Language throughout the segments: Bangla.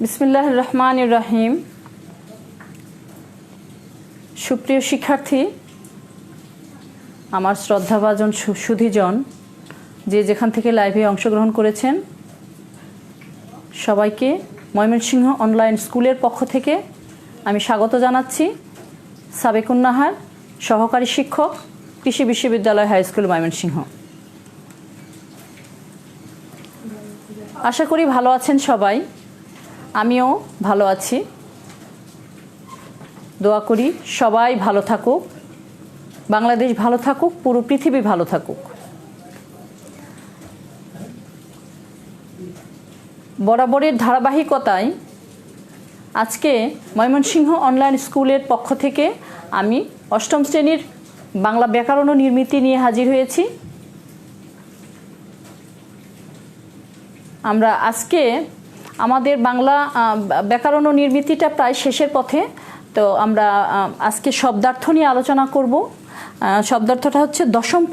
বিসমিল্লাহির রহমানির রহিম। সুপ্রিয় শিক্ষার্থী, আমার শ্রদ্ধাভাজন সুধীজন, যে যেখান থেকে লাইভে অংশগ্রহণ করেছেন, সবাইকে ময়মনসিংহ অনলাইন স্কুলের পক্ষ থেকে আমি স্বাগত জানাচ্ছি। সাবেকুন নাহার, সহকারী শিক্ষক, কৃষি বিশ্ববিদ্যালয় হাই স্কুল ময়মনসিংহ। আশা করি ভালো আছেন সবাই, আমিও ভালো আছি। দোয়া করি সবাই ভালো থাকুক, বাংলাদেশ ভালো থাকুক, পুরো পৃথিবী ভালো থাকুক। বরাবরের ধারাবাহিকতায় আজকে ময়মনসিংহ অনলাইন স্কুলের পক্ষ থেকে আমি অষ্টম শ্রেণীর বাংলা ব্যাকরণ ও নির্মিতি নিয়ে হাজির হয়েছি। আমরা আজকে আমাদের বাংলা ব্যাকরণ ও নির্মিতিটা প্রায় শেষের পথে, তো আমরা আজকে শব্দার্থ নিয়ে আলোচনা করব। শব্দার্থটা হচ্ছে দশম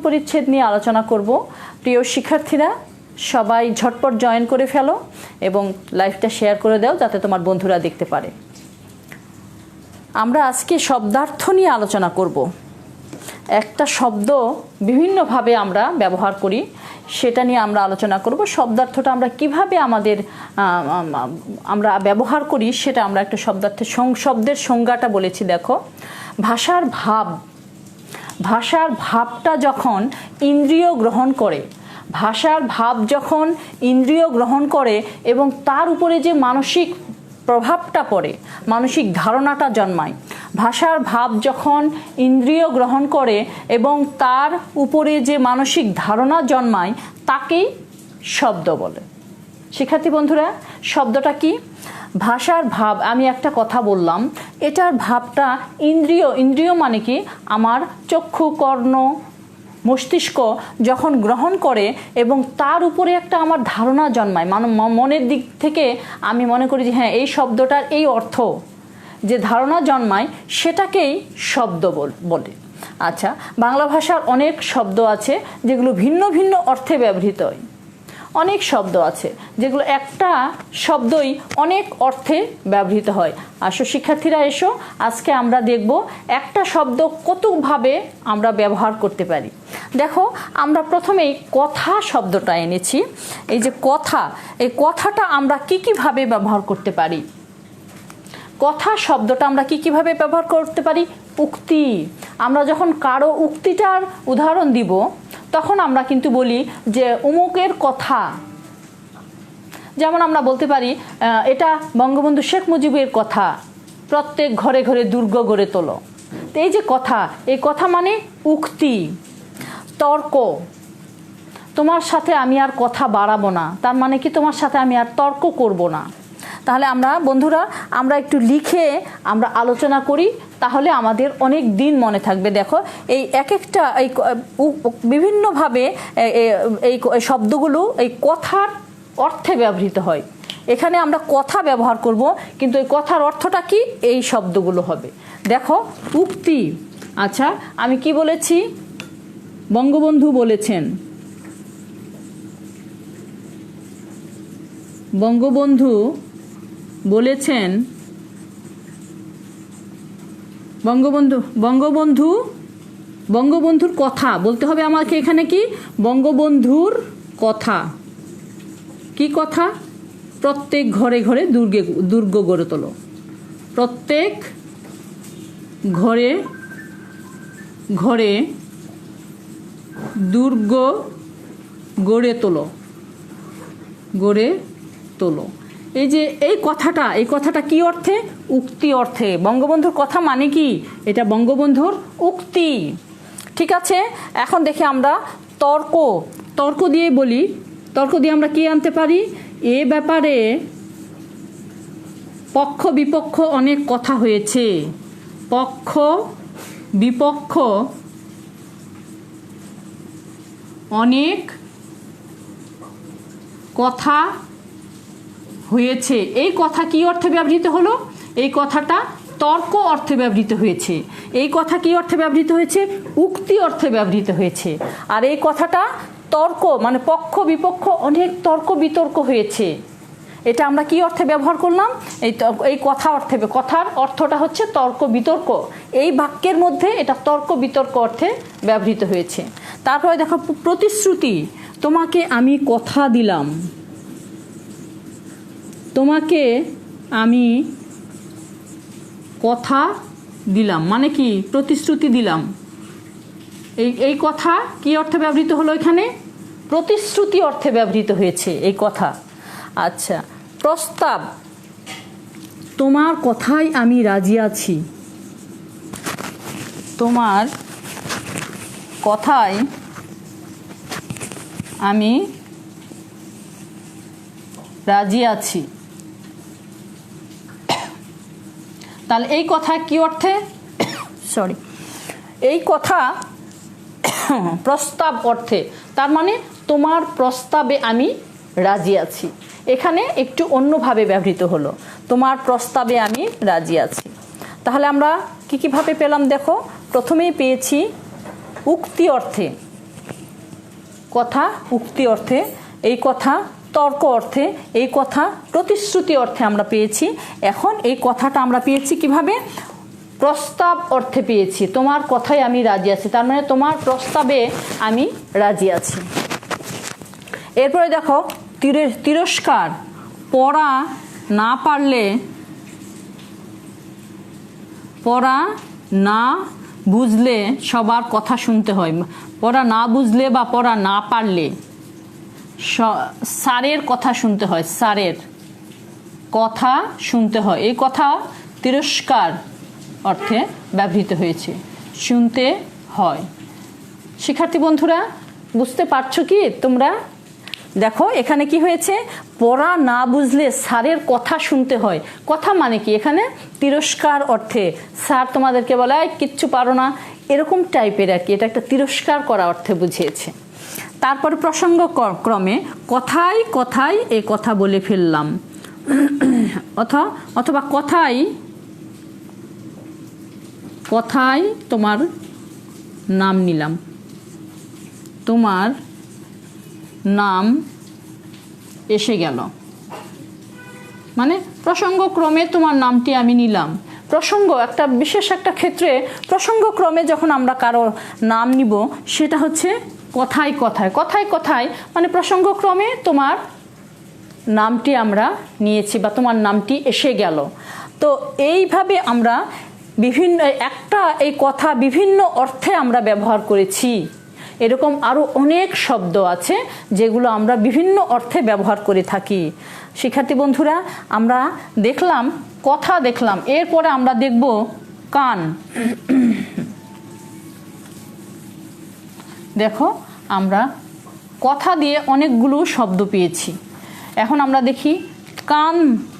পরিচ্ছেদ নিয়ে আলোচনা করব। প্রিয় শিক্ষার্থীরা, সবাই ঝটপট জয়েন করে ফেলো এবং লাইভটা শেয়ার করে দাও যাতে তোমার বন্ধুরা দেখতে পারে। আমরা আজকে শব্দার্থ নিয়ে আলোচনা করব। একটা শব্দ বিভিন্নভাবে আমরা ব্যবহার করি, সেটা নিয়ে আমরা আলোচনা করব। শব্দার্থটা আমরা কিভাবে আমরা ব্যবহার করি সেটা আমরা একটা শব্দের সংজ্ঞাটা বলেছি। দেখো, ভাষার ভাবটা যখন ইন্দ্রিয় গ্রহণ করে, এবং তার উপরে যে মানসিক প্রভাবটা পড়ে, মানসিক ধারণাটা জন্মায়, ভাষার ভাব যখন ইন্দ্রিয় গ্রহণ করে এবং তার উপরে যে মানসিক ধারণা জন্মায়, তাকেই শব্দ বলে। শিক্ষার্থী বন্ধুরা, শব্দটা কি? ভাষার ভাব। আমি একটা কথা বললাম, এটার ভাবটা ইন্দ্রিয় মানে কি? আমার চক্ষু, কর্ণ, মস্তিষ্ক যখন গ্রহণ করে এবং তার উপরে একটা আমার ধারণা জন্মায়, মনের দিক থেকে আমি মনে করি যে হ্যাঁ, এই শব্দটার এই অর্থ, যে ধারণা জন্মায় সেটাকেই শব্দ বলে। আচ্ছা, বাংলা ভাষার অনেক শব্দ আছে যেগুলো ভিন্ন ভিন্ন অর্থে ব্যবহৃত হয়। অনেক শব্দ আছে যেগুলো একটা শব্দই অনেক অর্থে ব্যবহৃত হয়। আসো শিক্ষার্থীরা, এসো, আজকে আমরা দেখব একটা শব্দ কতভাবে আমরা ব্যবহার করতে পারি। দেখো, আমরা প্রথমেই কথা শব্দটা এনেছি। এই যে কথা, এই কথাটা আমরা কিভাবে ব্যবহার করতে পারি? কথা শব্দটা আমরা কিভাবে ব্যবহার করতে পারি? উক্তি। আমরা যখন কারো উক্তিটার উদাহরণ দিব, তখন আমরা কিন্তু বলি যে অমুকের কথা। যেমন আমরা বলতে পারি, এটা বঙ্গবন্ধু শেখ মুজিবের কথা, প্রত্যেক ঘরে ঘরে দুর্গ গড়ে তোলো। তো এই যে কথা, এই কথা মানে উক্তি। তর্ক, তোমার সাথে আমি আর কথা বাড়াবো না, তার মানে কি তোমার সাথে আমি আর তর্ক করব না। তাহলে বন্ধুরা, আমরা একটু লিখে আমরা আলোচনা করি, তাহলে আমাদের অনেক দিন মনে থাকবে। দেখো, এই এক একটা বিভিন্নভাবে এই শব্দগুলো এই কথার অর্থে ব্যবহৃত হয়। এখানে আমরা কথা ব্যবহার করব, কিন্তু এই কথার অর্থটা কি? এই শব্দগুলো হবে। দেখো, উক্তি। আচ্ছা, আমি কি বলেছি? বঙ্গবন্ধু বলেছেন। বঙ্গবন্ধু বলেছেন। বঙ্গবন্ধুর কথা বলতে হবে আমাকে। এখানে কি? বঙ্গবন্ধুর কথা। কি কথা? প্রত্যেক ঘরে ঘরে দুর্গ গড়ে তোলো। প্রত্যেক ঘরে ঘরে দুর্গ গড়ে তোলো। এই যে এই কথাটা কি অর্থে? উক্তি অর্থে। বঙ্গবন্ধুর কথা মানে কি? এটা বঙ্গবন্ধুর উক্তি। ঠিক আছে, এখন দেখি আমরা তর্ক দিয়ে বলি। তর্ক দিয়ে আমরা কি আনতে পারি? এ ব্যাপারে পক্ষ বিপক্ষ অনেক কথা হয়েছে। পক্ষ বিপক্ষ অনেক কথা হয়েছে। এই কথা কি অর্থে ব্যবহৃত হলো? এই কথাটা তর্ক অর্থে ব্যবহৃত হয়েছে। এই কথা কি অর্থে ব্যবহৃত হয়েছে? উক্তি অর্থে ব্যবহৃত হয়েছে। আর এই কথাটা তর্ক মানে পক্ষ বিপক্ষ অনেক তর্ক বিতর্ক হয়েছে। এটা আমরা কি অর্থে ব্যবহার করলাম? এই কথা অর্থে, কথার অর্থটা হচ্ছে তর্ক বিতর্ক। এই বাক্যের মধ্যে এটা তর্ক বিতর্ক অর্থে ব্যবহৃত হয়েছে। তারপরে দেখো প্রতিশ্রুতি, তোমাকে আমি কথা দিলাম, তোমাকে আমি কথা দিলাম মানে কি? প্রতিশ্রুতি দিলাম। এই কথা কি অর্থে ব্যবহৃত হলো? এখানে প্রতিশ্রুতি অর্থে ব্যবহৃত হয়েছে এই কথা। আচ্ছা, প্রস্তাব, তোমার কথায় আমি রাজি আছি, তোমার কথায় আমি রাজি আছি। তাহলে এই কথা কি অর্থে? এই কথা প্রস্তাব অর্থে, তার মানে তোমার প্রস্তাবে আমি রাজি আছি। এখানে একটু অন্যভাবে ব্যবহৃত হলো, তোমার প্রস্তাবে আমি রাজি আছি। তাহলে আমরা কিভাবে পেলাম দেখো, প্রথমেই পেয়েছি উক্তি অর্থে, কথা উক্তি অর্থে, এই কথা তর্ক অর্থে, এই কথা প্রতিশ্রুতি অর্থে আমরা পেয়েছি। এখন এই কথাটা আমরা পেয়েছি কিভাবে? প্রস্তাব অর্থে পেয়েছি, তোমার কথায় আমি রাজি আছি, তার মানে তোমার প্রস্তাবে আমি রাজি আছি। এরপরে দেখো তিরস্কার, পড়া না পারলে, পড়া না বুঝলে সবার কথা শুনতে হয়। পড়া না বুঝলে বা পড়া না পারলে স্যারের কথা শুনতে হয়, স্যারের কথা শুনতে হয়। এই কথা তিরস্কার অর্থে ব্যবহৃত হয়েছে, শুনতে হয়। শিক্ষার্থী বন্ধুরা বুঝতে পারছো কি তোমরা? দেখো এখানে কি হয়েছে, পড়া না বুঝলে স্যারের কথা শুনতে হয়। কথা মানে কি? এখানে তিরস্কার অর্থে, স্যার তোমাদেরকে বলে কিচ্ছু পারো না, এরকম টাইপের আর কি, এটা একটা তিরস্কার করা অর্থে বুঝিয়েছে। তারপরে প্রসঙ্গ ক্রমে কথায় কথায় এই কথা বলে ফেললাম, অথবা কথায় কথায় তোমার নাম নিলাম, তোমার নাম এসে গেল, মানে প্রসঙ্গক্রমে তোমার নামটি আমি নিলাম। প্রসঙ্গ একটা বিশেষ একটা ক্ষেত্রে প্রসঙ্গক্রমে যখন আমরা কারো নাম নিব সেটা হচ্ছে কথায় কথায়, কথায় কথায় মানে প্রসঙ্গক্রমে তোমার নামটি আমরা নিয়েছি বা তোমার নামটি এসে গেল। তো এইভাবে আমরা বিভিন্ন একটা এই কথা বিভিন্ন অর্থে আমরা ব্যবহার করেছি। এরকম আরও অনেক শব্দ আছে যেগুলো আমরা বিভিন্ন অর্থে ব্যবহার করে থাকি। শিক্ষার্থী বন্ধুরা আমরা দেখলাম কথা, দেখলাম, এরপরে আমরা দেখব কান। দেখো আমরা কথা দিয়ে অনেকগুলো শব্দ পেয়েছি, এখন আমরা দেখি কান।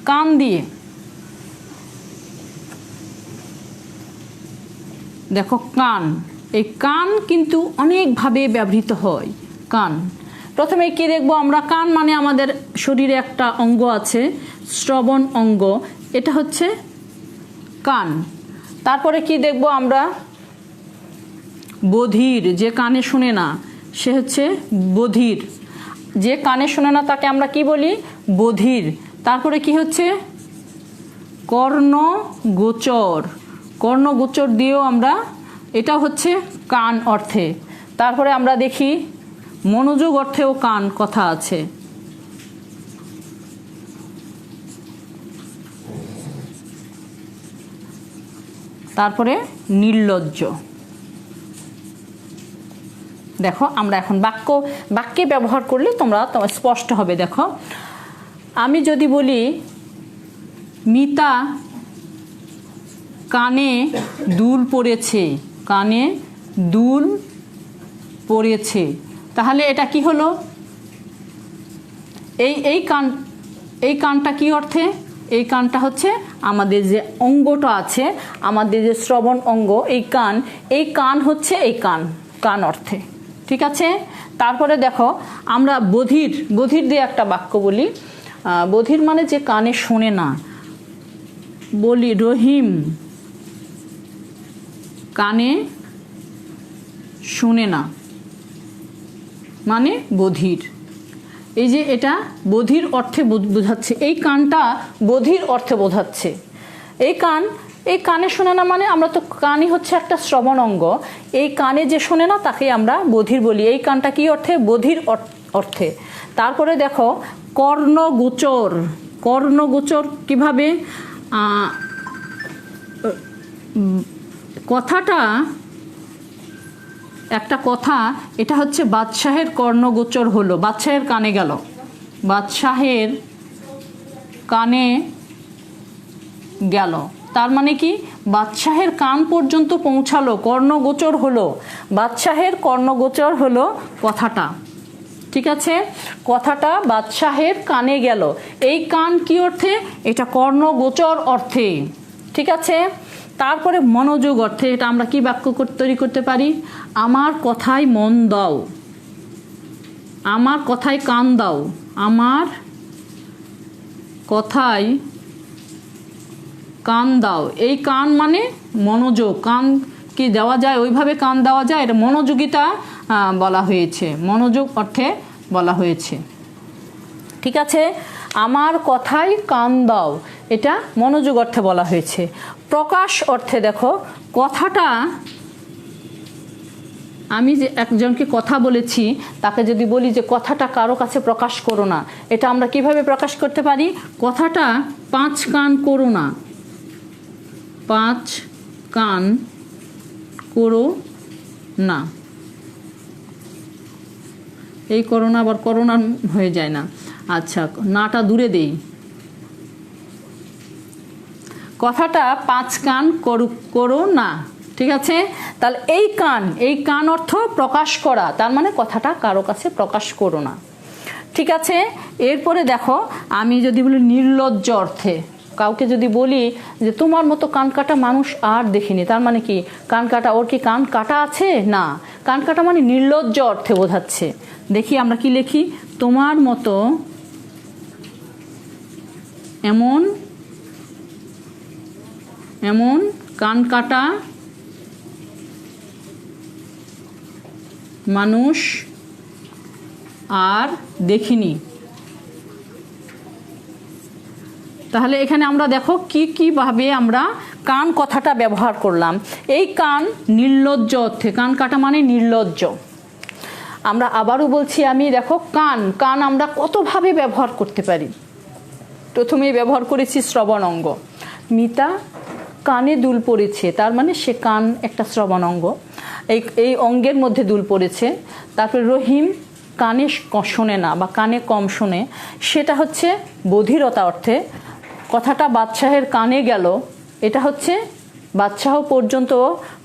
কান দিয়ে দেখো কান, এই কান কিন্তু অনেকভাবে ব্যবহৃত হয়। কান প্রথমে কি দেখবো আমরা? কান মানে আমাদের শরীরে একটা অঙ্গ আছে, শ্রবণ অঙ্গ, এটা হচ্ছে কান। তারপরে কি দেখবো আমরা? বধির, যে কানে শোনে না সে হচ্ছে বধির, যে কানে শোনে না তাকে আমরা কি বলি? বধির। তারপরে কি হচ্ছে? কর্ণগোচর, কর্ণগোচর দিয়েও আমরা, এটা হচ্ছে কান অর্থে। তারপরে আমরা দেখি মনোযোগ অর্থেও কান কথা আছে। তারপরে নির্লজ্জ। দেখো আমরা এখন বাক্যে ব্যবহার করলে তোমরা স্পষ্ট হবে। দেখো আমি যদি বলি মিতা কানে দুল পড়েছে, কানে দুল পড়েছে, তাহলে এটা কি হলো? এই কানটা কি অর্থে? এই কানটা হচ্ছে আমাদের যে অঙ্গটা আছে, আমাদের যে শ্রবণ অঙ্গ, এই কান হচ্ছে এই কান অর্থে, ঠিক আছে? তারপরে দেখো আমরা বধির দিয়ে একটা বাক্য বলি। বধির মানে যে কানে শোনে না, বলি রহিম কানে শোনে না। মানে বধির। এই যে এটা বধির অর্থে বোঝাচ্ছে, এই কানটা বধির অর্থে বোঝাচ্ছে। এই কানে শোনে না, মানে আমরা তো কানই হচ্ছে একটা শ্রবণ অঙ্গ, এই কানে যে শোনে না তাকে আমরা বধির বলি। এই কানটা কি অর্থে? বধির অর্থে। তারপরে দেখো কর্ণগোচর। কর্ণগোচর কিভাবে? কথাটা একটা কথা, এটা হচ্ছে বাদশাহের কর্ণগোচর হলো, বাদশাহের কানে গেল, বাদশাহের কানে গেল, তার মানে কি বাদশাহের কান পর্যন্ত পৌঁছালো, কর্ণগোচর হলো, বাদশাহের কর্ণগোচর হলো কথাটা। ঠিক আছে, কথাটা বাদশাহের কানে গেল, এই কান কি অর্থে? এটা কর্ণগোচর অর্থে। ঠিক আছে, তারপরে মনোযোগ অর্থে এটা আমরা কি বাক্য তৈরি করতে পারি? আমার কথায় মন দাও, আমার কথায় কান দাও, আমার কথায় কান দাও। এই কান মানে মনোযোগ, কান কি দেওয়া যায়? ওইভাবে কান দেওয়া যায়, এটা মনোযোগিতা বলা হয়েছে, মনোযোগ অর্থে বলা হয়েছে। ঠিক আছে, আমার কথায় কান দাও, এটা মনোযোগ অর্থে বলা হয়েছে। প্রকাশ অর্থে দেখো, কথাটা আমি যে একজনকে কথা বলেছি, তাকে যদি বলি যে কথাটা কারো কাছে প্রকাশ করো না, এটা আমরা কিভাবে প্রকাশ করতে পারি? কথাটা 5 কান করো না, 5 কান করো না। এই করোনা আবার করোনা হয়ে যায় না, আচ্ছা নাটা দূরে দেই। কথাটা 5 কান করো না। ঠিক আছে, তাহলে এই কান অর্থ প্রকাশ করা, তার মানে কথাটা কারো কাছে প্রকাশ করো না। ঠিক আছে, এরপরে দেখো আমি যদি বলি নির্লজ্জ অর্থে, কাউকে যদি বলি যে তোমার মতো কান কাটা মানুষ আর দেখিনি, তার মানে কি কান কাটা, ওর কি কান কাটা আছে? না, কান কাটা মানে নির্লজ্জ অর্থে বোঝাচ্ছে। দেখি আমরা কি লিখি? তোমার মতো এমন এমন কান কাটা মানুষ আর দেখিনি। তাহলে এখানে আমরা দেখো কিভাবে আমরা কান কথাটা ব্যবহার করলাম। এই কান নির্লজ্জ অর্থে, কান কাটা মানে নির্লজ্জ। আমরা আবারও বলছি, আমি দেখো কান আমরা কতভাবে ব্যবহার করতে পারি। প্রথমেই ব্যবহার করেছি শ্রবণ অঙ্গ। মিতা কানে দুল পড়েছে, তার মানে সে কান একটা শ্রবণ অঙ্গ, এই অঙ্গের মধ্যে দুল পড়েছে। তারপরে রহিম কানে শোনে না বা কানে কম শোনে, সেটা হচ্ছে বধিরতা অর্থে। কথাটা বাদশাহের কানে গেল, এটা হচ্ছে বাদশাহ পর্যন্ত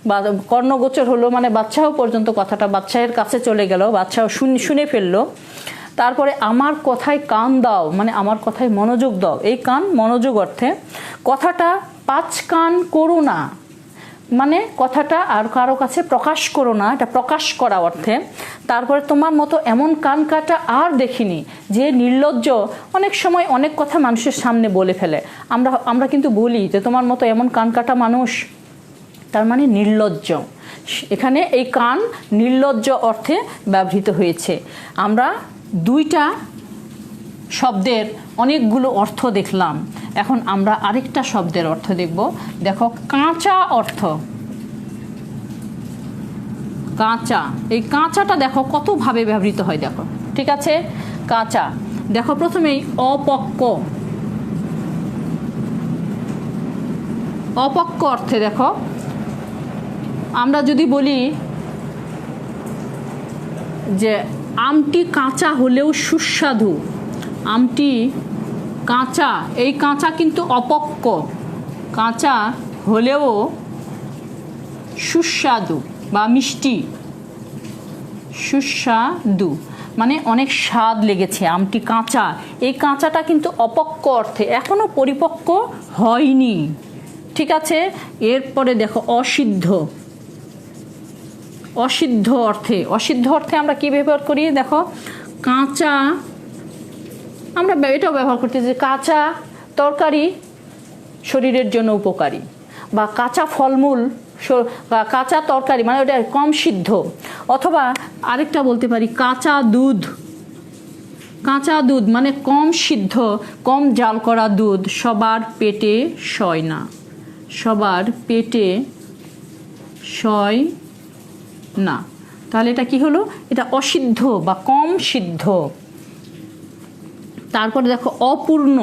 বা কর্ণগোচর হলো, মানে বাদশাহ পর্যন্ত কথাটা বাদশাহের কাছে চলে গেল, বাদশাহ শুনে ফেললো। তারপরে আমার কথায় কান দাও, মানে আমার কথায় মনোযোগ দাও, এই কান মনোযোগ অর্থে। কথাটা 5 কান করো না, মানে কথাটা আর কারো কাছে প্রকাশ করো না, এটা প্রকাশ করা অর্থে। তারপরে তোমার মতো এমন কান কাটা আর দেখিনি, যে নির্লজ্জ, অনেক সময় অনেক কথা মানুষের সামনে বলে ফেলে, আমরা কিন্তু বলি যে তোমার মতো এমন কান কাটা মানুষ, তার মানে নির্লজ্জ। এখানে এই কান নির্লজ্জ অর্থে ব্যবহৃত হয়েছে। আমরা 2টা শব্দের অনেকগুলো অর্থ দেখলাম, এখন আমরা আরেকটা শব্দের অর্থ দেখব। দেখো কাঁচা অর্থ, কাঁচা, এই কাঁচাটা দেখো কতভাবে ব্যবহৃত হয় দেখো। ঠিক আছে, কাঁচা দেখো, প্রথমেই অপক্ক, অপক্ক অর্থে দেখো, আমরা যদি বলি যে আমটি কাঁচা হলেও সুস্বাদু, আমটি কাঁচা, এই কাঁচা কিন্তু অপক্ক, কাঁচা হলেও সুস্বাদু বা মিষ্টি, সুস্বাদু মানে অনেক স্বাদ লেগেছে, আমটি কাঁচা, এই কাঁচাটা কিন্তু অপক্ক অর্থে, এখনো পরিপক্ক হয়নি। ঠিক আছে, এরপরে দেখো অসিদ্ধ, অসিদ্ধ অর্থে, অসিদ্ধ অর্থে আমরা কি ব্যবহার করি? দেখো কাঁচা, আমরা এটাও ব্যবহার করতে যে কাঁচা তরকারি শরীরের জন্য উপকারী, বা কাঁচা ফলমূল কাঁচা তরকারি মানে ওটা কম সিদ্ধ, অথবা আরেকটা বলতে পারি কাঁচা দুধ। কাঁচা দুধ মানে কম সিদ্ধ, কম জাল করা দুধ সবার পেটে সয় না, সবার পেটে সয় না। তাহলে এটা কি হলো? এটা অসিদ্ধ বা কম সিদ্ধ। তারপরে দেখো অপূর্ণ।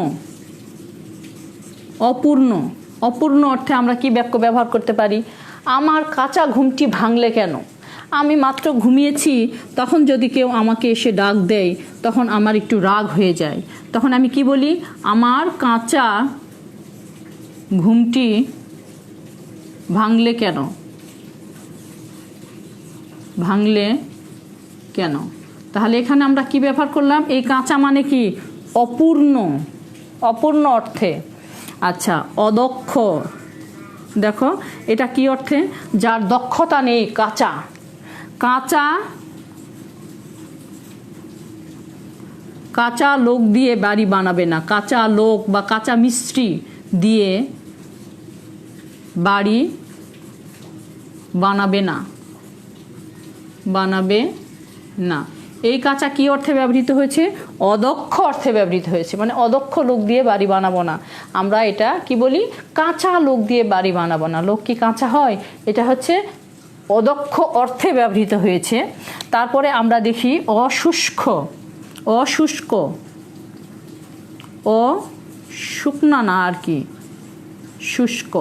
অপূর্ণ, অপূর্ণ অর্থে আমরা কি বাক্য ব্যবহার করতে পারি? আমার কাঁচা ঘুমটি ভাঙলে কেন? আমি মাত্র ঘুমিয়েছি, তখন যদি কেউ আমাকে এসে ডাক দেয় তখন আমার একটু রাগ হয়ে যায়। তখন আমি কি বলি? আমার কাঁচা ঘুমটি ভাঙলে কেন? ভাঙলে কেন? তাহলে এখানে আমরা কি ব্যবহার করলাম? এই কাঁচা মানে কি? অপূর্ণ, অপূর্ণ অর্থে। আচ্ছা, অদক্ষ। দেখো এটা কি অর্থে? যার দক্ষতা নেই, কাঁচা। কাঁচা, কাঁচা লোক দিয়ে বাড়ি বানাবে না। কাঁচা লোক বা কাঁচা মিস্ত্রি দিয়ে বাড়ি বানাবে না, বানাবে না। এই কাঁচা কি অর্থে ব্যবহৃত হয়েছে? অদক্ষ অর্থে ব্যবহৃত হয়েছে। মানে অদক্ষ লোক দিয়ে বাড়ি বানাবো না। আমরা এটা কি বলি? কাঁচা লোক দিয়ে বাড়ি বানাবো না। লোক কি কাঁচা হয়? এটা হচ্ছে অদক্ষ অর্থে ব্যবহৃত হয়েছে। তারপরে আমরা দেখি অশুষ্ক। অশুষ্ক, ও শুকনা না আর কি, শুষ্ক।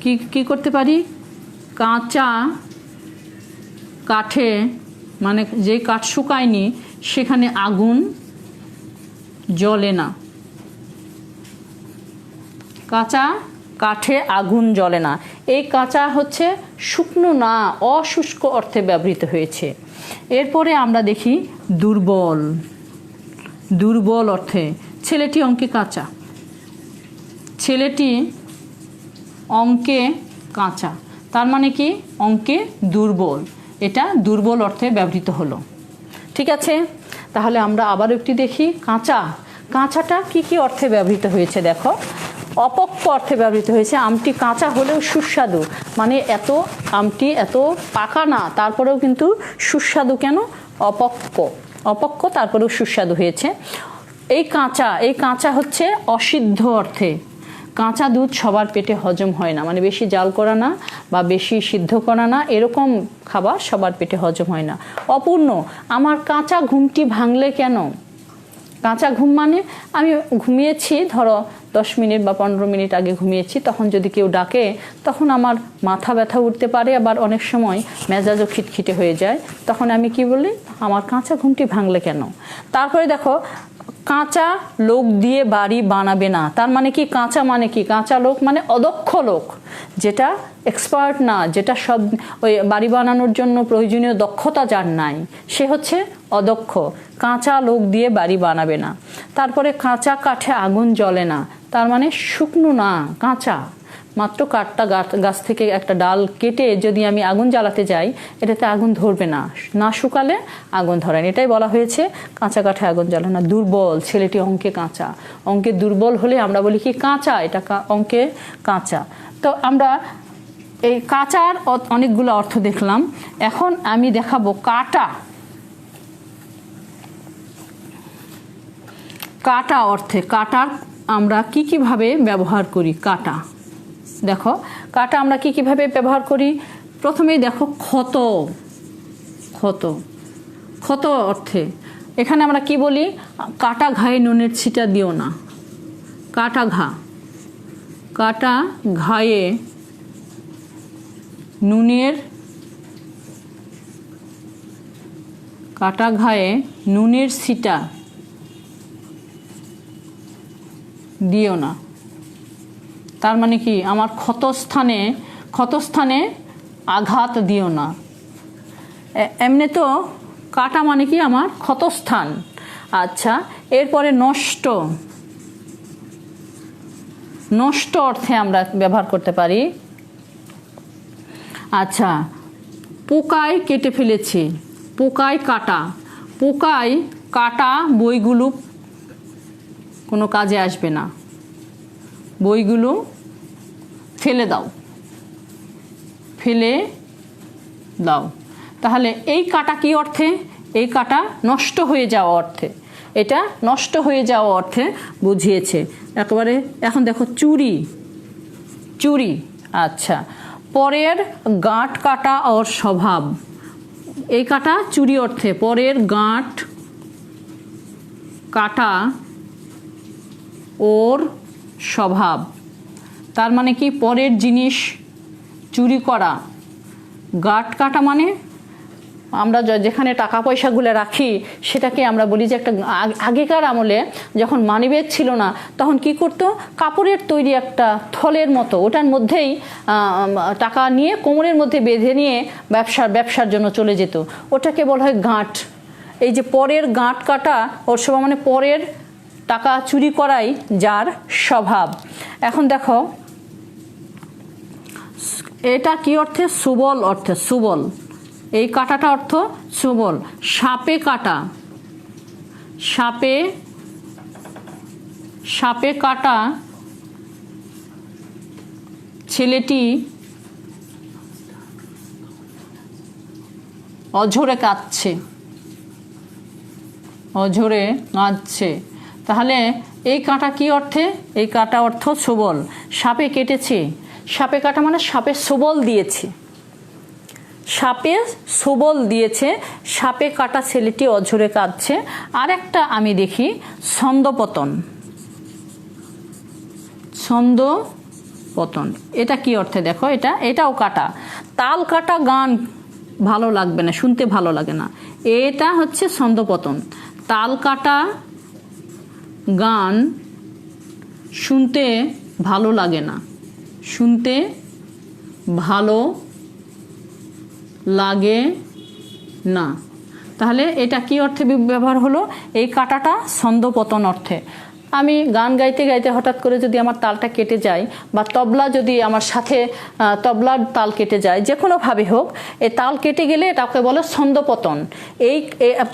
কি কি করতে পারি? কাঁচা কাঠে মানে যে কাঠ শুকায়নি সেখানে আগুন জ্বলে না। কাঁচা কাঠে আগুন জ্বলে না। এই কাঁচা হচ্ছে শুকনো না, অশুষ্ক অর্থে ব্যবহৃত হয়েছে। এরপরে আমরা দেখি দুর্বল। দুর্বল অর্থে ছেলেটি অঙ্কে কাঁচা। ছেলেটি অঙ্কে কাঁচা তার মানে কি? অঙ্কে দুর্বল। এটা দুর্বল অর্থে ব্যবহৃত হলো। ঠিক আছে, তাহলে আমরা আবার একটি দেখি কাঁচা। কাঁচাটা কি কি অর্থে ব্যবহৃত হয়েছে দেখো। অপক্ব অর্থে ব্যবহৃত হয়েছে। আমটি কাঁচা হলেও সুস্বাদু, মানে আমটি এত পাকা না, তারপরেও কিন্তু সুস্বাদু। কেন? অপক্ব। অপক্ব তারপরেও সুস্বাদু হয়েছে। এই কাঁচা হচ্ছে অসিদ্ধ অর্থে। কাঁচা দুধ সবার পেটে হজম হয় না, মানে বেশি জাল করা না বা বেশি সিদ্ধ করা না, এরকম খাবার সবার পেটে হজম হয় না। অপূর্ণ, আমার কাঁচা ঘুমটি ভাঙলে কেন? কাঁচা ঘুম মানে আমি ঘুমিয়েছি, ধরো 10 মিনিট বা 15 মিনিট আগে ঘুমিয়েছি, তখন যদি কেউ ডাকে তখন আমার মাথা ব্যথা উঠতে পারে, আবার অনেক সময় মেজাজও খিটখিটে হয়ে যায়। তখন আমি কি বলি? আমার কাঁচা ঘুমটি ভাঙলে কেন? তারপরে দেখো কাঁচা লোক দিয়ে বাড়ি বানাবে না। তার মানে কি? কাঁচা মানে কি? কাঁচা লোক মানে অদক্ষ লোক, যেটা এক্সপার্ট না, যেটা সব ওই বাড়ি বানানোর জন্য প্রয়োজনীয় দক্ষতা যার নাই, সে হচ্ছে অদক্ষ। কাঁচা লোক দিয়ে বাড়ি বানাবে না। তারপরে কাঁচা কাঠে আগুন জ্বলে না, তার মানে শুকনো না, কাঁচা। মাত্র কাঠটা গাছ থেকে একটা ডাল কেটে যদি আমি আগুন জ্বালাতে যাই, এটাতে আগুন ধরবে না, না শুকালে আগুন ধরে না। এটাই বলা হয়েছে কাঁচা কাঠে আগুন জ্বলে না। দুর্বল, ছেলেটি অঙ্কে কাঁচা। অঙ্কে দুর্বল হলে আমরা বলি কি? কাঁচা। এটা অঙ্কে কাঁচা। তো আমরা এই কাঁচার অনেকগুলো অর্থ দেখলাম। এখন আমি দেখাবো কাটা। কাটা অর্থে কাটার আমরা কি কিভাবে ব্যবহার করি? কাটা দেখো, কাটা আমরা কি কিভাবে ব্যবহার করি? প্রথমেই দেখো ক্ষত। ক্ষত, ক্ষত অর্থে এখানে আমরা কি বলি? কাটা ঘায়ে নুনের ছিটা দিও না। কাটা ঘা, কাটা ঘায়ে নুনের, কাটা ঘায়ে নুনের ছিটা দিও না। তার মানে কি? আমার ক্ষতস্থানে আঘাত দিও না। এমনি তো কাটা মানে কি? আমার ক্ষতস্থান। আচ্ছা, এরপরে নষ্ট। নষ্ট অর্থে আমরা ব্যবহার করতে পারি। আচ্ছা, পোকায় কেটে ফেলেছে। পোকায় কাটা। পোকায় কাটা বইগুলো কোনো কাজে আসবে না, বইগুলো ফেলে দাও। ফেলে দাও। তাহলে এই কাটা কি অর্থে? এই কাটা নষ্ট হয়ে যাওয়া অর্থে, এটা নষ্ট হয়ে যাওয়া অর্থে বুঝিয়েছে একেবারে। এখন দেখো চুরি, চুরি। আচ্ছা, পরের গাঁট কাটা ওর স্বভাব, এই কাটা চুরি অর্থে, পরের গাঁট কাটা ওর স্বভাব। তার মানে কি? পরের জিনিস চুরি করা। গাঁট কাটা মানে আমরা যেখানে টাকা পয়সাগুলো রাখি সেটাকে আমরা বলি যে একটা, আগেকার আমলে যখন মানিব্যাগ ছিল না তখন কি করতো, কাপড়ের তৈরি একটা থলের মতো, ওটার মধ্যেই টাকা নিয়ে কোমরের মধ্যে বেঁধে নিয়ে ব্যবসার জন্য চলে যেত, ওটাকে বলা হয় গাঁট। এই যে পরের গাঁট কাটা ওর স্বভাব মানে পরের টাকা চুরি করাই যার স্বভাব। এখন দেখো এটা কি অর্থে? সুবল অর্থে, সুবল। এই কাটাটা অর্থ সুবল। সাপে কাটা, সাপে কাটা ছেলেটি অঝরে কাঁদছে, অঝরে কাঁদছে। তাহলে এই কাঁটা কি অর্থে? এই কাঁটা অর্থ সুবল। সাপে কেটেছে, সাপে কাটা মানে সাপে সুবল দিয়েছে, সাপে সুবল দিয়েছে, সাপে কাটা ছেলেটি অঝরে কাঁদছে। আর একটা আমি দেখি ছন্দপতন, ছন্দপতন এটা কি অর্থে? দেখো এটাও কাটা। তাল কাটা গান ভালো লাগবে না, শুনতে ভালো লাগে না, এটা হচ্ছে ছন্দপতন। তাল কাটা গান শুনতে ভালো লাগে না, শুনতে ভালো লাগে না। তাহলে এটা কি অর্থে ব্যবহার হলো? এই কাটাটা ছন্দপতন অর্থে। আমি গান গাইতে গাইতে হঠাৎ করে যদি আমার তালটা কেটে যায়, বা তবলা যদি আমার সাথে তবলার তাল কেটে যায়, যে কোনোভাবে হোক, এই তাল কেটে গেলে এটাকে বলে ছন্দপতন। এই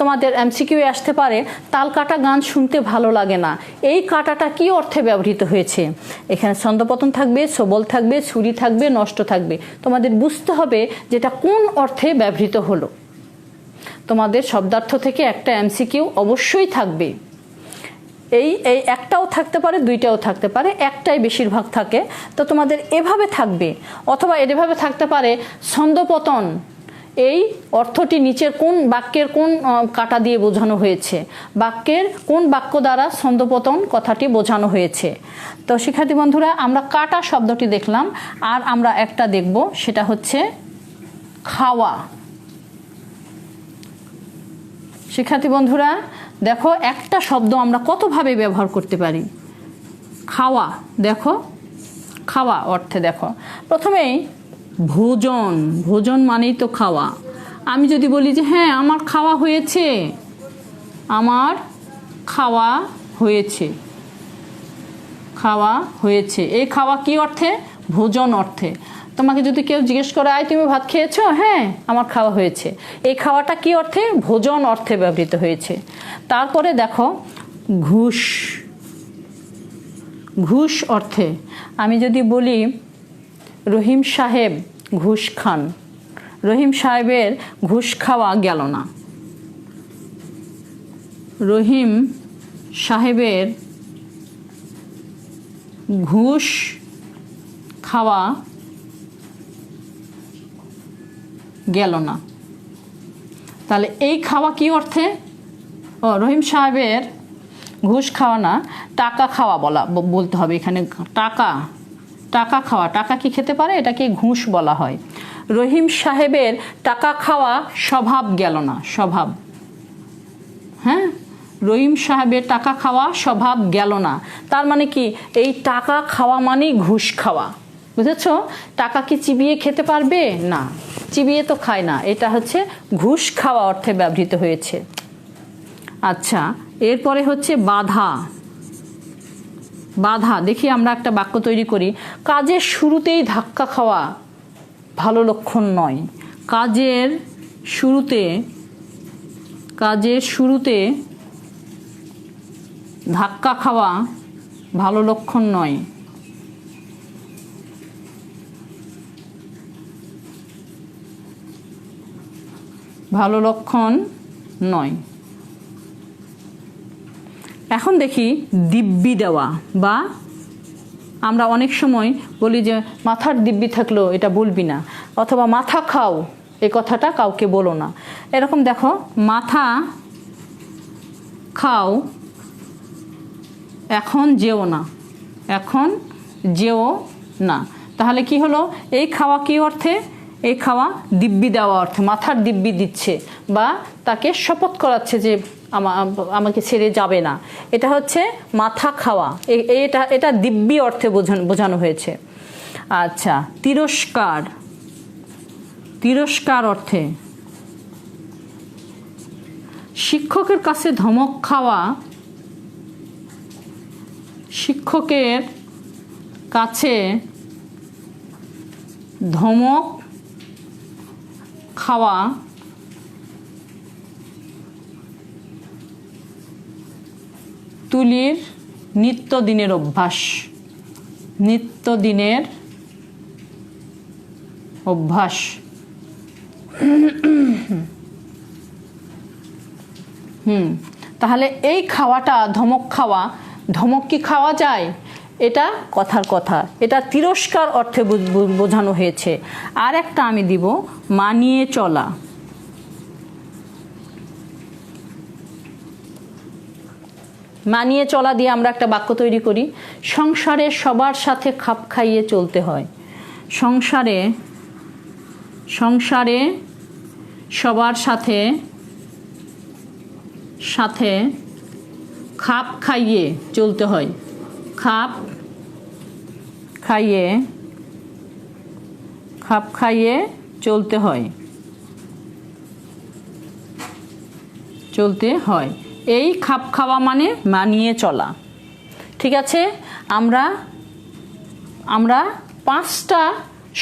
তোমাদের এমসিকিউ আসতে পারে, তাল কাটা গান শুনতে ভালো লাগে না, এই কাটাটা কি অর্থে ব্যবহৃত হয়েছে? এখানে ছন্দপতন থাকবে, সবল থাকবে, ছুরি থাকবে, নষ্ট থাকবে। তোমাদের বুঝতে হবে যেটা কোন অর্থে ব্যবহৃত হলো। তোমাদের শব্দার্থ থেকে একটা এমসিকিউ অবশ্যই থাকবে। এই একটাও থাকতে পারে, দুইটাও থাকতে পারে, একটাই বেশিরভাগ থাকে। তো তোমাদের এভাবে থাকবে, অথবা এভাবে থাকতে পারে ছন্দপতন এই অর্থটি নিচের কোন বাক্যের কোন কাটা দিয়ে বোঝানো হয়েছে, বাক্যের কোন বাক্য দ্বারা ছন্দপতন কথাটি বোঝানো হয়েছে। তো শিক্ষার্থী বন্ধুরা, আমরা কাটা শব্দটি দেখলাম, আর আমরা একটা দেখব, সেটা হচ্ছে খাওয়া। শিক্ষার্থী বন্ধুরা দেখো, একটা শব্দ আমরা কতভাবে ব্যবহার করতে পারি। খাওয়া, দেখো খাওয়া অর্থে দেখো, প্রথমেই ভোজন, ভোজন মানেই তো খাওয়া। আমি যদি বলি যে হ্যাঁ আমার খাওয়া হয়েছে, আমার খাওয়া হয়েছে, খাওয়া হয়েছে, এই খাওয়া কি অর্থে? ভোজন অর্থে। তোমাকে যদি কেউ জিজ্ঞেস করে আয় তুমি ভাত খেয়েছো? হ্যাঁ আমার খাওয়া হয়েছে, এই খাওয়াটা কি অর্থে? ভোজন অর্থে ব্যবহৃত হয়েছে। তারপরে দেখো ঘুষ, ঘুষ অর্থে আমি যদি বলি রহিম সাহেব ঘুষ খান, রহিম সাহেবের ঘুষ খাওয়া গেল না, রহিম সাহেবের ঘুষ খাওয়া গেল না। তাহলে এই খাওয়া কি অর্থে? রহিম সাহেবের ঘুষ খাওয়া না, টাকা খাওয়া বলতে হবে এখানে। টাকা, টাকা খাওয়া, টাকা কি খেতে পারে? এটাকে ঘুষ বলা হয়। রহিম সাহেবের টাকা খাওয়া স্বভাব গেল না, স্বভাব। হ্যাঁ, রহিম সাহেবের টাকা খাওয়া স্বভাব গেল না, তার মানে কি? এই টাকা খাওয়া মানেই ঘুষ খাওয়া, বুঝেছো? টাকা কি চিবিয়ে খেতে পারবে? না, চিবিয়ে তো খায় না, এটা হচ্ছে ঘুষ খাওয়া অর্থে ব্যবহৃত হয়েছে। আচ্ছা, এরপরে হচ্ছে বাধা। বাধা দেখি আমরা একটা বাক্য তৈরি করি। কাজের শুরুতেই ধাক্কা খাওয়া ভালো লক্ষণ নয়। কাজের শুরুতে ধাক্কা খাওয়া ভালো লক্ষণ নয়। ভালো লক্ষণ নয়। এখন দেখি দিব্যি দেওয়া, বা আমরা অনেক সময় বলি যে মাথার দিব্যি থাকলেও এটা বলবি না, অথবা মাথা খাও এই কথাটা কাউকে বলো না। এরকম দেখো, মাথা খাও, এখন যেও না, এখন যেও না। তাহলে কি হলো, এই খাওয়া কি অর্থে? এই খাওয়া দিব্যি দেওয়া অর্থে, মাথার দিব্যি দিচ্ছে বা তাকে শপথ করাচ্ছে যে আমাকে ছেড়ে যাবে না। এটা হচ্ছে মাথা খাওয়া, এটা দিব্যি অর্থে বোঝানো হয়েছে। আচ্ছা, তিরস্কার, তিরস্কার অর্থে শিক্ষকের কাছে ধমক খাওয়া, শিক্ষকের কাছে ধমক খাওয়া তুলির নিত্যদিনের অভ্যাস, নিত্যদিনের অভ্যাস। তাহলে এই খাওয়াটা, ধমক খাওয়া, ধমক কি খাওয়া যায়? এটা কথার কথা, এটা তিরস্কার অর্থে বোঝানো হয়েছে। আর একটা আমি দিব, মানিয়ে চলা। মানিয়ে চলা দিয়ে আমরা একটা বাক্য তৈরি করি, সংসারে সবার সাথে খাপ খাইয়ে চলতে হয়। সংসারে সবার সাথে খাপ খাইয়ে চলতে হয়। খাপ খাইয়ে চলতে হয়, এই খাপ খাওয়া মানে মানিয়ে চলা। ঠিক আছে, আমরা 5টা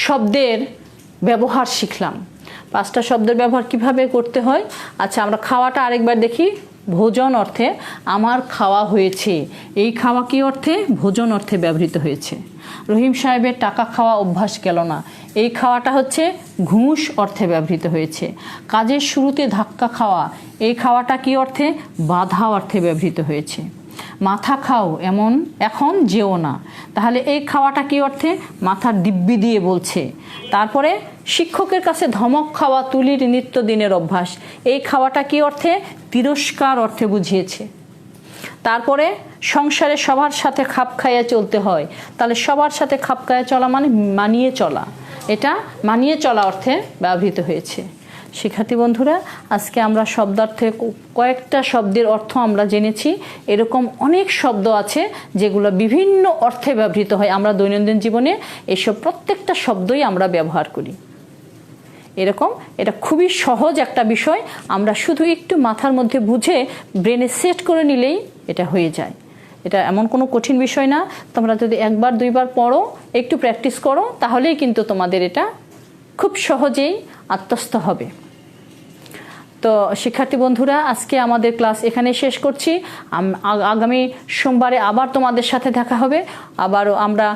শব্দের ব্যবহার শিখলাম। 5টা শব্দের ব্যবহার কিভাবে করতে হয়। আচ্ছা, আমরা খাওয়াটা আরেকবার দেখি। ভোজন অর্থে আমার খাওয়া হয়েছে, এই খাওয়া কি অর্থে? ভোজন অর্থে ব্যবহৃত হয়েছে। রহিম সাহেবের টাকা খাওয়া অভ্যাস গেল না, এই খাওয়াটা হচ্ছে ঘুষ অর্থে ব্যবহৃত হয়েছে। কাজের শুরুতে ধাক্কা খাওয়া, এই খাওয়াটা কি অর্থে? বাধা অর্থে ব্যবহৃত হয়েছে। মাথা খাও, এখন যেও না, তাহলে এই খাওয়াটা কি অর্থে? মাথার দিব্যি দিয়ে বলছে। তারপরে শিক্ষকের কাছে ধমক খাওয়া তুলির নিত্যদিনের অভ্যাস, এই খাওয়াটা কি অর্থে? তিরস্কার অর্থে বুঝিয়েছে। তারপরে সংসারে সবার সাথে খাপ খাইয়ে চলতে হয়, তাহলে সবার সাথে খাপ খাইয়ে চলা মানে মানিয়ে চলা, এটা মানিয়ে চলা অর্থে ব্যবহৃত হয়েছে। শিক্ষার্থী বন্ধুরা, আজকে আমরা শব্দার্থে কয়েকটা শব্দের অর্থ আমরা জেনেছি। এরকম অনেক শব্দ আছে যেগুলো বিভিন্ন অর্থে ব্যবহৃত হয়। আমরা দৈনন্দিন জীবনে এসব প্রত্যেকটা শব্দই আমরা ব্যবহার করি। এটা খুবই সহজ একটা বিষয়, আমরা শুধু একটু মাথার মধ্যে বুঝে ব্রেনে সেট করে নিলেই এটা হয়ে যায়। এটা এমন কোনো কঠিন বিষয় না। তোমরা যদি 1বার 2বার পড়ো, একটু প্র্যাকটিস করো, তাহলেই কিন্তু তোমাদের এটা খুব সহজেই আত্মস্থ হবে। তো শিক্ষার্থী বন্ধুরা, আজকে আমাদের ক্লাস এখানে শেষ করছি। আগামী সোমবারে আবার তোমাদের সাথে দেখা হবে। আবারও আমরা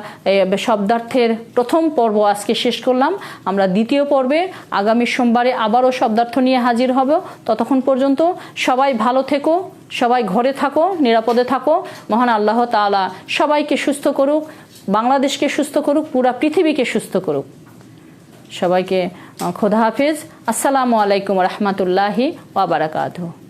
শব্দার্থের প্রথম পর্ব আজকে শেষ করলাম। আমরা দ্বিতীয় পর্বে আগামী সোমবারে আবারও শব্দার্থ নিয়ে হাজির হব। ততক্ষণ পর্যন্ত সবাই ভালো থেকো, সবাই ঘরে থাকো, নিরাপদে থাকো। মহান আল্লাহ তাআলা সবাইকে সুস্থ করুক, বাংলাদেশকে সুস্থ করুক, পুরা পৃথিবীকে সুস্থ করুক। সবাইকে খোদা হাফেজ। আসসালামু আলাইকুম রহমতুল্লাহি ওয়া বারাকাতুহু।